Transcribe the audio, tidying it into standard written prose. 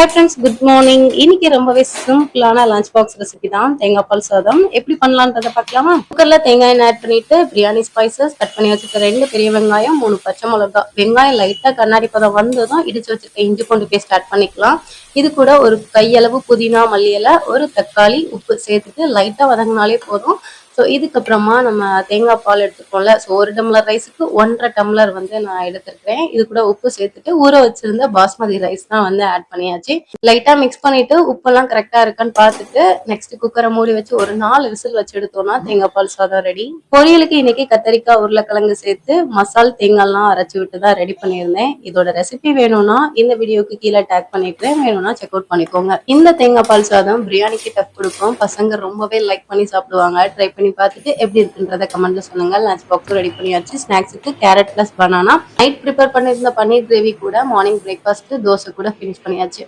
Hi friends, good morning. இன்னைக்கு ரொம்பவே சிம்பிளான லஞ்ச் பாக்ஸ் ரெசிபி தான் தேங்காய் பால் சாதம். எப்படி பண்ணலான்றத பார்க்கலாமா? குக்கர்ல தேங்காய் எண்ணெய் ஆட் பண்ணிட்டு பிரியாணி ஸ்பைசஸ் கட் பண்ணி வச்சுக்க 2 பெரிய வெங்காயம், 3 பச்சை மிளகாய். வெங்காயம் லைட்டா கண்ணாடி பதம் வந்ததும் இடிச்சு வச்சிருக்க இஞ்சி பூண்டு பேஸ்ட் ஆட் பண்ணிக்கலாம். இது கூட ஒரு கையளவு புதினா, மல்லி இலை, ஒரு தக்காளி, உப்பு சேர்த்துட்டு லைட்டா வதங்கினாலே போதும். ஸோ இதுக்கப்புறமா நம்ம தேங்காய் பால் எடுத்துக்கோம்ல, ஸோ 1 டம்ளர் ரைஸுக்கு 1.5 டம்ளர் வந்து நான் எடுத்துருக்கேன். இது கூட உப்பு சேர்த்துட்டு ஊற வச்சிருந்த பாஸ்மதி ரைஸ் தான் வந்து ஆட் பண்ணியாச்சு. லைட்டா மிக்ஸ் பண்ணிட்டு உப்பெல்லாம் கரெக்டா இருக்கான்னு பார்த்துட்டு நெக்ஸ்ட் குக்கரை மூடி வச்சு ஒரு 4 விசில் வச்சு எடுத்தோம்னா தேங்காய் பால் சாதம் ரெடி. பொரியலுக்கு இன்னைக்கு கத்தரிக்காய், உருளைக்கிழங்கு சேர்த்து மசால் தேங்காய்லாம் அரைச்சி விட்டு தான் ரெடி பண்ணியிருந்தேன். இதோட ரெசிபி வேணும்னா இந்த வீடியோக்கு கீழே டேக் பண்ணிருக்கேன், வேணும்னா செக் அவுட் பண்ணிக்கோங்க. இந்த தேங்காய் பால் சாதம் பிரியாணிக்கு டஃப் கொடுக்கும். பசங்க ரொம்பவே லைக் பண்ணி சாப்பிடுவாங்க. ட்ரை பண்ணி பார்த்துட்டு எப்படி இருக்குன்றத கமெண்ட்ல சொல்லுங்க. லஞ்ச் பாக்ஸ் ரெடி பண்ணியாச்சு. ஸ்நாக்ஸுக்கு carrot plus banana. Night prepare பண்ணியிருந்த பன்னீர் கிரேவி கூட மார்னிங் பிரேக்ஃபாஸ்ட் தோசை கூட ஃபினிஷ் பண்ணியாச்சு.